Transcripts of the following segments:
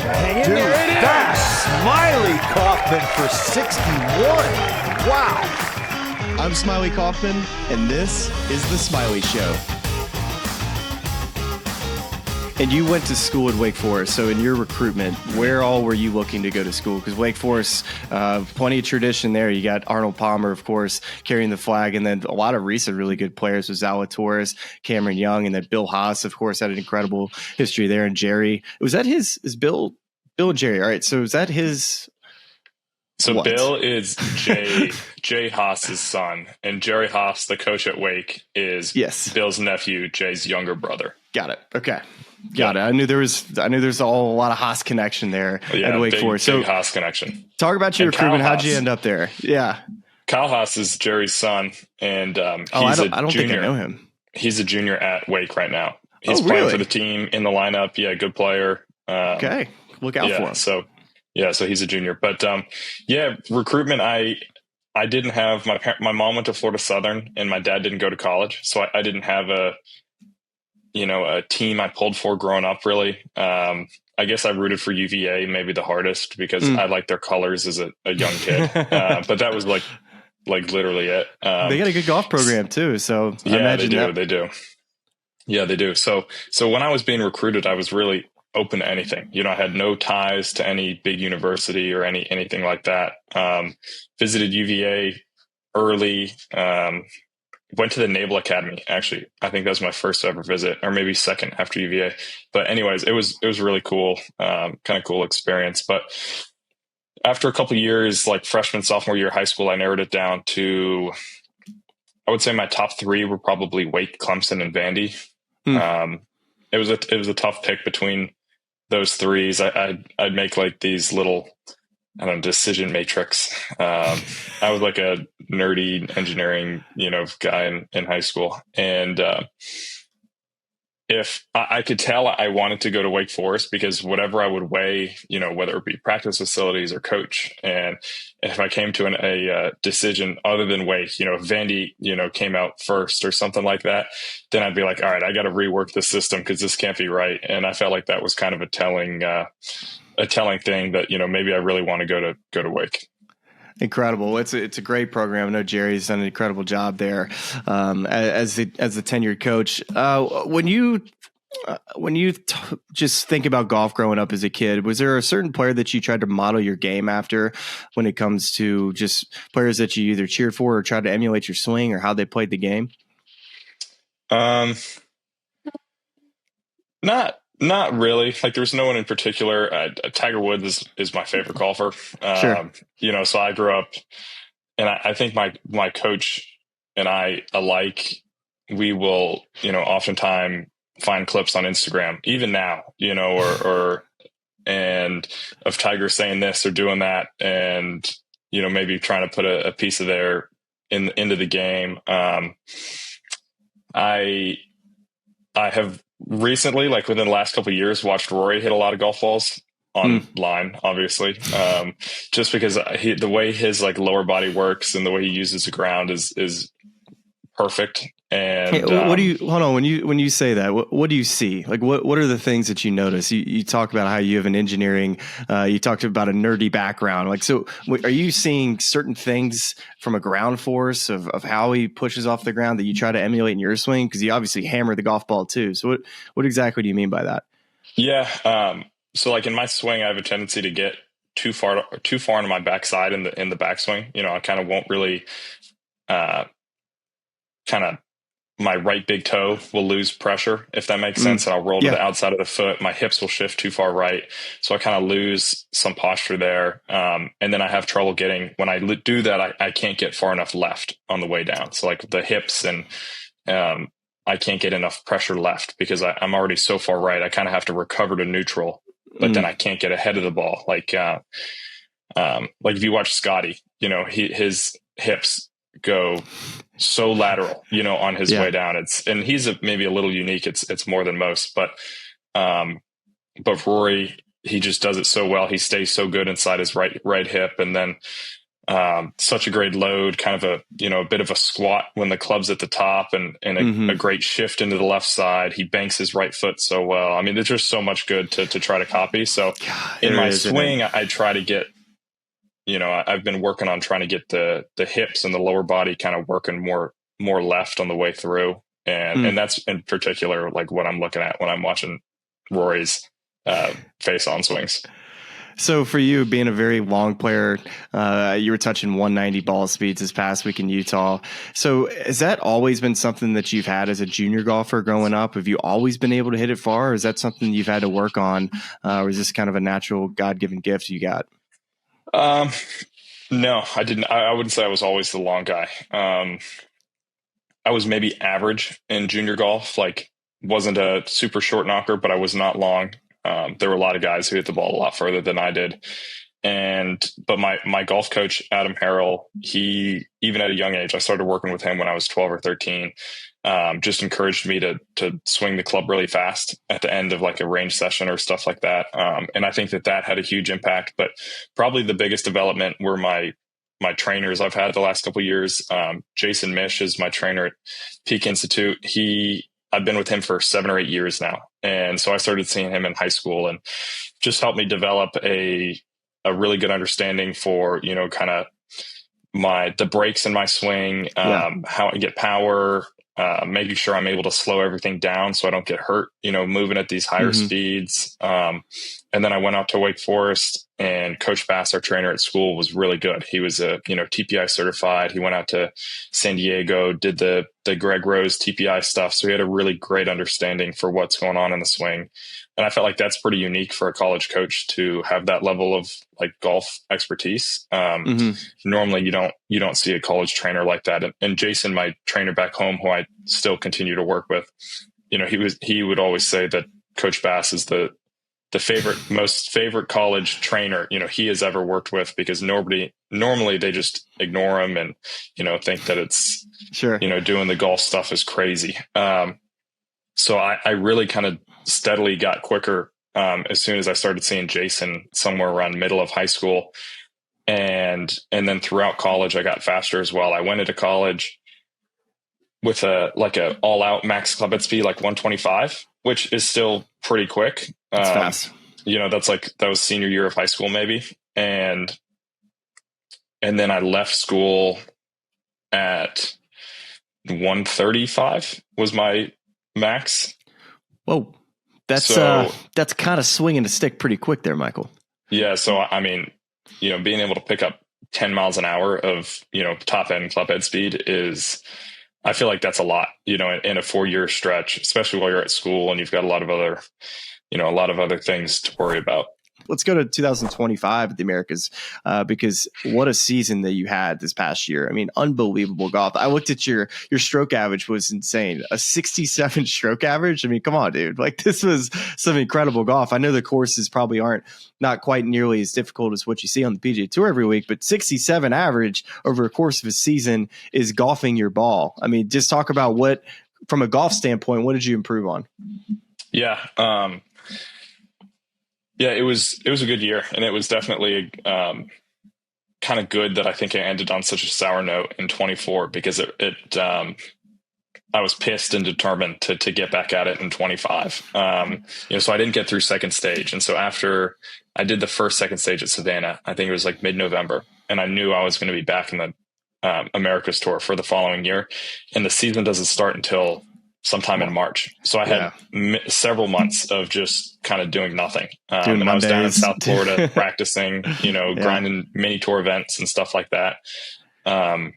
Hang in there. It is. Smylie Kaufman for 61. Wow. I'm Smylie Kaufman, and this is The Smylie Show. And you went to school at Wake Forest, so in your recruitment, where all were you looking to go to school? Because Wake Forest, plenty of tradition there. You got Arnold Palmer, of course, carrying the flag, and then a lot of recent really good players with Zalatoris, Cameron Young, and then Bill Haas, of course, had an incredible history there. And Jerry, was that his Bill and Jerry? All right, so is that his? So what? Bill is Jay Haas's son, and Jerry Haas, the coach at Wake, is Bill's nephew, Jay's younger brother. Got it. Okay. Got it. I knew there's a lot of Haas connection there at Wake Forest. Big Haas connection. Talk about your recruitment. How'd you end up there? Yeah. Kyle Haas is Jerry's son, and I don't think I know him. He's a junior at Wake right now. He's playing for the team in the lineup. Yeah, good player. Okay, look out for him. So he's a junior. But recruitment. I didn't have my mom went to Florida Southern, and my dad didn't go to college, so I didn't have a team I pulled for growing up, really. I guess I rooted for UVA, maybe the hardest, because I liked their colors as a young kid. But that was like literally it. They got a good golf program too. So I imagine they do. Yeah, they do. So when I was being recruited, I was really open to anything. I had no ties to any big university or anything like that. Visited UVA early, went to the Naval Academy. Actually, I think that was my first ever visit, or maybe second after UVA. But anyways, it was really cool, kind of cool experience. But after a couple of years, like freshman, sophomore year of high school, I narrowed it down to, I would say my top three were probably Wake, Clemson, and Vandy. It was a tough pick between those threes. I'd make like these little, decision matrix. I was like a nerdy engineering, guy in high school. And if I could tell I wanted to go to Wake Forest, because whatever I would weigh, whether it be practice facilities or coach. And if I came to a decision other than Wake, if Vandy, came out first or something like that, then I'd be like, all right, I got to rework the system because this can't be right. And I felt like that was kind of a telling thing that, maybe I really want to go to Wake. Incredible. It's a great program. I know Jerry's done an incredible job there as the tenured coach. When you just think about golf growing up as a kid, was there a certain player that you tried to model your game after when it comes to just players that you either cheered for or tried to emulate your swing or how they played the game? Not really. Like, there's no one in particular. Tiger Woods is my favorite golfer. Sure. So I grew up, and I think my coach and I alike, we will, oftentimes find clips on Instagram, even now, and of Tiger saying this or doing that, and, maybe trying to put a piece of there into the game. I have recently, like within the last couple of years, watched Rory hit a lot of golf balls online, obviously, just because the way his like lower body works and the way he uses the ground is perfect. And what do you hold on when you say that? What do you see? Like what are the things that you notice? You talk about how you have an engineering. You talked about a nerdy background. Like, so are you seeing certain things from a ground force of how he pushes off the ground that you try to emulate in your swing? Because you obviously hammer the golf ball too. So what exactly do you mean by that? Yeah. So like in my swing, I have a tendency to get too far into my backside in the backswing. I kind of won't really my right big toe will lose pressure, if that makes sense. And I'll roll to the outside of the foot. My hips will shift too far right. So I kind of lose some posture there. And then I have trouble when I do that, I can't get far enough left on the way down. So like the hips and I can't get enough pressure left because I'm already so far right. I kind of have to recover to neutral, but then I can't get ahead of the ball. Like if you watch Scottie, his hips go so lateral, on his way down. And he's maybe a little unique. It's more than most, but Rory, he just does it so well. He stays so good inside his right hip. And then such a great load, kind of a bit of a squat when the club's at the top, and a great shift into the left side. He banks his right foot so well. I mean, there's just so much good to try to copy. So in my swing, I try to get, I've been working on trying to get the hips and the lower body kind of working more left on the way through. And that's in particular like what I'm looking at when I'm watching Rory's face on swings. So for you, being a very long player, you were touching 190 ball speeds this past week in Utah. So has that always been something that you've had as a junior golfer growing up? Have you always been able to hit it far? Or is that something you've had to work on? Or is this kind of a natural God-given gift you got? No, I didn't. I wouldn't say I was always the long guy. I was but average in junior golf, like wasn't a super short knocker, but I was not long. There were a lot of guys who hit the ball a lot further than I did. But my golf coach, Adam Harrell, he, even at a young age, I started working with him when I was 12 or 13, just encouraged me to swing the club really fast at the end of like a range session or stuff like that. And I think that had a huge impact, but probably the biggest development were my trainers I've had the last couple of years. Jason Mish is my trainer at Peak Institute. I've been with him for 7 or 8 years now. And so I started seeing him in high school and just helped me develop a really good understanding for, kind of the breaks in my swing, how I get power, making sure I'm able to slow everything down so I don't get hurt, moving at these higher speeds. And then I went out to Wake Forest, and Coach Bass, our trainer at school, was really good. He was TPI certified. He went out to San Diego, did the Greg Rose TPI stuff. So he had a really great understanding for what's going on in the swing. And I felt like that's pretty unique for a college coach to have that level of like golf expertise. Normally you don't see a college trainer like that. And Jason, my trainer back home, who I still continue to work with, he would always say that Coach Bass is the most favorite college trainer, he has ever worked with, because normally they just ignore him and, think that it's, sure, doing the golf stuff is crazy. So I really kind of steadily got quicker as soon as I started seeing Jason somewhere around middle of high school. And then throughout college, I got faster as well. I went into college with a all out max club head speed, like 125, which is still pretty quick. That's fast. That was senior year of high school, maybe. And then I left school at 135 was my max. Whoa. That's kind of swinging a stick pretty quick there, Michael. Yeah. So, I mean, being able to pick up 10 miles an hour of, top end club head speed I feel like that's a lot, in a 4-year stretch, especially while you're at school and you've got a lot of other things to worry about. Let's go to 2025 at the Americas, because what a season that you had this past year. I mean, unbelievable golf. I looked at your stroke average was insane. A 67 stroke average. I mean, come on, dude. Like, this was some incredible golf. I know the courses probably not quite nearly as difficult as what you see on the PGA Tour every week, but 67 average over a course of a season is golfing your ball. I mean, just talk about from a golf standpoint, what did you improve on? Yeah. Yeah, it was a good year, and it was definitely kind of good that I think I ended on such a sour note in 24, because I was pissed and determined to get back at it in 25. So I didn't get through second stage, and so after I did the second stage at Savannah, I think it was like mid-November, and I knew I was going to be back in the Americas Tour for the following year, and the season doesn't start until sometime in March. So I had several months of just kind of doing nothing. And I was down in South Florida practicing, grinding mini tour events and stuff like that. And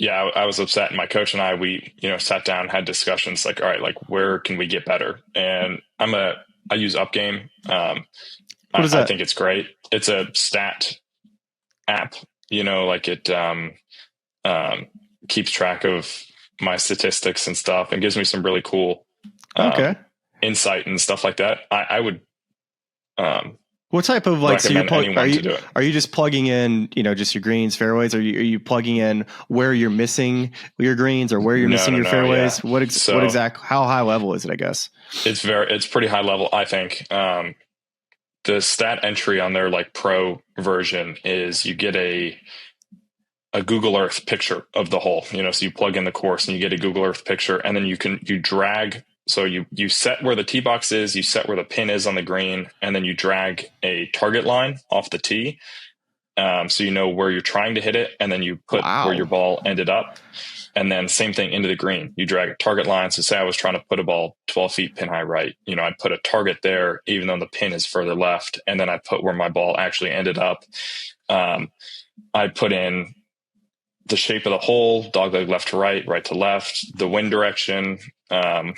I was upset. And my coach and we, sat down and had discussions like, all right, like, where can we get better? And I use Upgame. What is that? I think it's great. It's a stat app, like it keeps track of my statistics and stuff, and gives me some really cool insight and stuff like that. I would what type of are you just plugging in just your greens, fairways? Are you plugging in where you're missing your greens or where you're missing your fairways? Yeah. What exact how high level is it, I guess? It's pretty high level, I think. the stat entry on their like pro version is you get a Google Earth picture of the hole, you know, so you plug in the course and you get a Google Earth picture, and then you drag. So you set where the tee box is, you set where the pin is on the green, and then you drag a target line off the tee. So you know where you're trying to hit it, and then you put where your ball ended up. And then same thing into the green. You drag a target line. So say I was trying to put a ball 12 feet pin high right. You know, I'd put a target there, even though the pin is further left. And then I put where my ball actually ended up. I'd put in the shape of the hole, dogleg left to right, right to left, the wind direction, down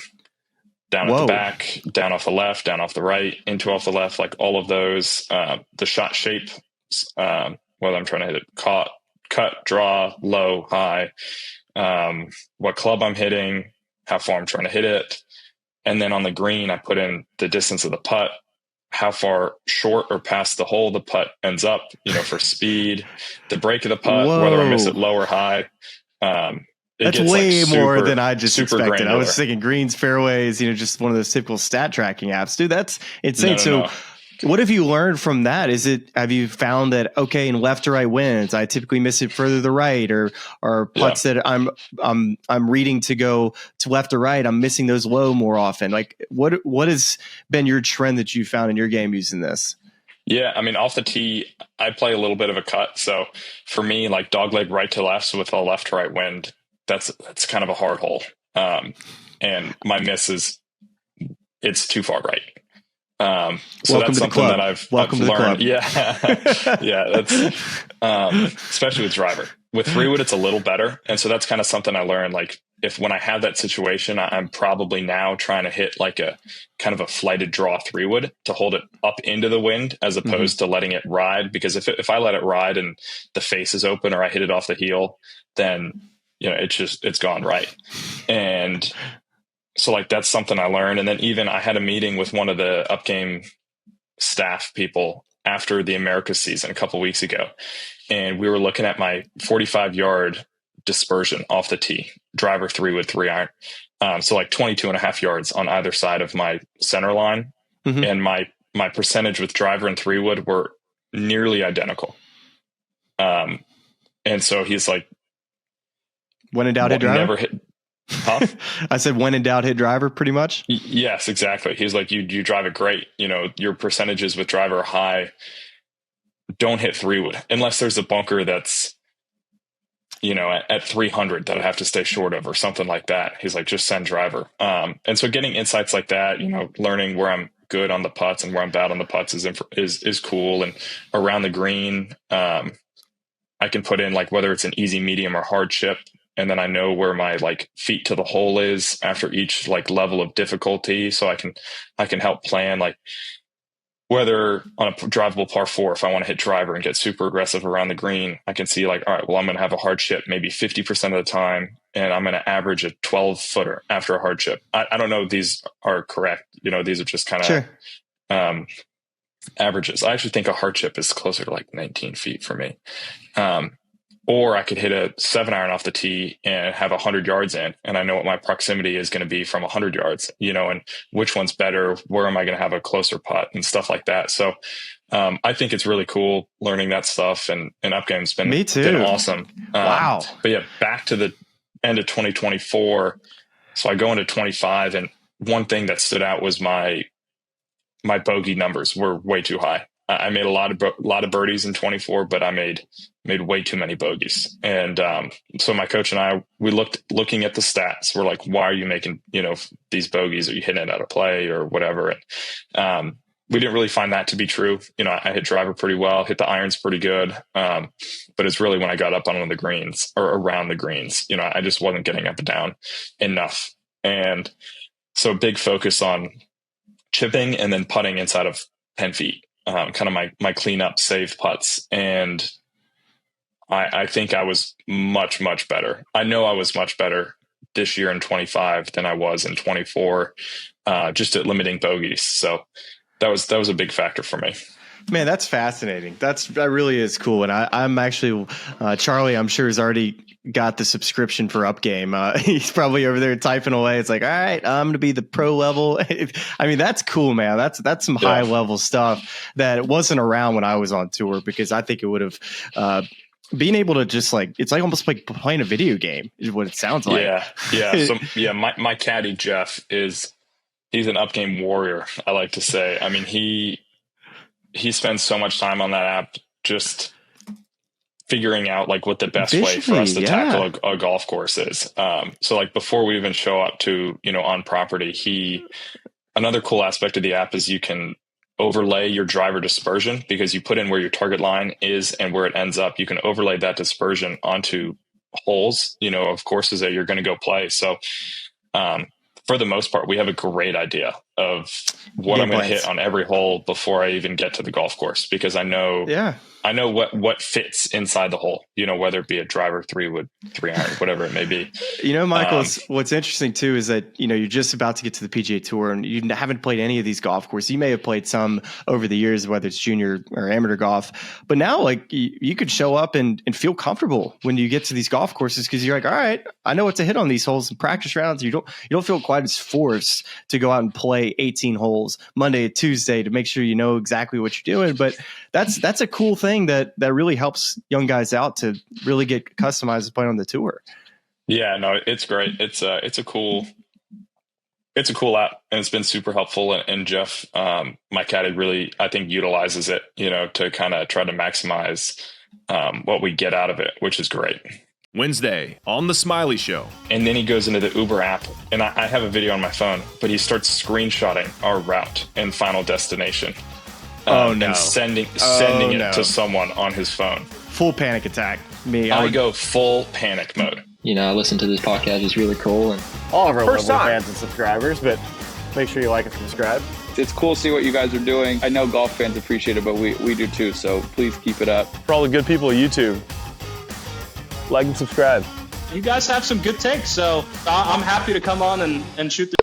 at the back, down off the left, down off the right, into off the left, like all of those, the shot shape, whether I'm trying to hit it cut, draw, low, high, what club I'm hitting, how far I'm trying to hit it. And then on the green, I put in the distance of the putt, how far short or past the hole the putt ends up, you know, for speed, the break of the putt, whether I miss it low or high. That's way more than I just expected. Granular. I was thinking greens, fairways, you know, just one of those typical stat tracking apps. Dude, that's insane. No. What have you learned from that? Have you found that, okay, in left to right winds, I typically miss it further to the right, or putts that I'm reading to go to left or right, I'm missing those low more often. Like what has been your trend that you found in your game using this? Yeah, I mean, off the tee, I play a little bit of a cut. So for me, like dogleg right to left with a left to right wind, that's kind of a hard hole. And my miss it's too far right. So that's something that I've learned. Yeah. Yeah. That's, especially with driver. With 3-wood, it's a little better. And so that's kind of something I learned. Like when I have that situation, I'm probably now trying to hit like a kind of a flighted draw 3-wood to hold it up into the wind as opposed to letting it ride. Because if I let it ride and the face is open or I hit it off the heel, then, you know, it's gone right. And so like, that's something I learned. And then even I had a meeting with one of the Upgame staff people after the Americas season a couple of weeks ago. And we were looking at my 45-yard dispersion off the tee, driver 3-wood 3-iron. So like 22.5 yards on either side of my center line. And my percentage with driver and 3-wood were nearly identical. And so he's like, when in doubt, hit driver? Never hit. Huh? I said, when in doubt, hit driver, pretty much. Yes, exactly. He's like, you drive it great. You know, your percentages with driver are high. Don't hit 3-wood unless there's a bunker that's, you know, at 300 that I have to stay short of or something like that. He's like, just send driver. And so getting insights like that, you know, learning where I'm good on the putts and where I'm bad on the putts is cool. And around the green, I can put in like whether it's an easy, medium, or hard chip. And then I know where my like feet to the hole is after each like level of difficulty. So I can help plan like whether on a drivable par 4, if I want to hit driver and get super aggressive around the green, I can see like, all right, well, I'm going to have a hard chip maybe 50% of the time. And I'm going to average a 12-footer after a hard chip. I don't know if these are correct. You know, these are just kind of averages. I actually think a hard chip is closer to like 19 feet for me. Or I could hit a 7-iron off the tee and have 100 yards in, and I know what my proximity is going to be from 100 yards, you know, and which one's better, where am I going to have a closer putt and stuff like that. So I think it's really cool learning that stuff, and Upgame's been awesome. Wow. But yeah, back to the end of 2024. So I go into 25, and one thing that stood out was my bogey numbers were way too high. I made a lot of birdies in 24, but I made way too many bogeys. And so my coach and I, we looking at the stats. We're like, why are you making, you know, these bogeys? Are you hitting it out of play or whatever? And we didn't really find that to be true. You know, I hit driver pretty well, hit the irons pretty good. But it's really when I got up on one of the greens or around the greens, you know, I just wasn't getting up and down enough. And so big focus on chipping and then putting inside of 10 feet. Kind of my cleanup save putts. And I think I was much, much better. I know I was much better this year in 25 than I was in 24, just at limiting bogeys. So that was a big factor for me. Man, that's fascinating. That really is cool. And I'm actually, Charlie, I'm sure has already got the subscription for Upgame. He's probably over there typing away. It's like, all right, I'm going to be the pro level. I mean, that's cool, man. That's some high level stuff that wasn't around when I was on tour, because I think it would have, being able to just like, it's like almost like playing a video game is what it sounds like. Yeah. So my caddy Jeff he's an Upgame warrior, I like to say. I mean, he spends so much time on that app just figuring out like what the best way for us to tackle a golf course is. So like before we even show up to, on property, another cool aspect of the app is you can overlay your driver dispersion, because you put in where your target line is and where it ends up. You can overlay that dispersion onto holes, of courses that you're going to go play. So, for the most part, we have a great idea of what I'm going to hit on every hole before I even get to the golf course, because I know what fits inside the hole, whether it be a driver, 3-wood, 3-iron, whatever it may be. Michael, what's interesting too is that, you're just about to get to the PGA Tour and you haven't played any of these golf courses. You may have played some over the years, whether it's junior or amateur golf, but now like you could show up and feel comfortable when you get to these golf courses, because you're like, all right, I know what to hit on these holes in practice rounds. You don't feel quite as forced to go out and play 18 holes Monday to Tuesday to make sure you know exactly what you're doing. But that's a cool thing that really helps young guys out to really get customized to play on the tour. Yeah, no, it's great. It's a cool app, and it's been super helpful. And Jeff, my caddy, really, I think, utilizes it, to kind of try to maximize what we get out of it, which is great. Wednesday on the Smylie Show. And then he goes into the Uber app, and I have a video on my phone, but he starts screenshotting our route and final destination. And sending it to someone on his phone. Full panic attack. I would go full panic mode. I listen to this podcast. It's really cool. And all of our local fans and subscribers, but make sure you like and subscribe. It's cool to see what you guys are doing. I know golf fans appreciate it, but we do too. So please keep it up. For all the good people of YouTube, like and subscribe. You guys have some good takes, so I'm happy to come on and shoot the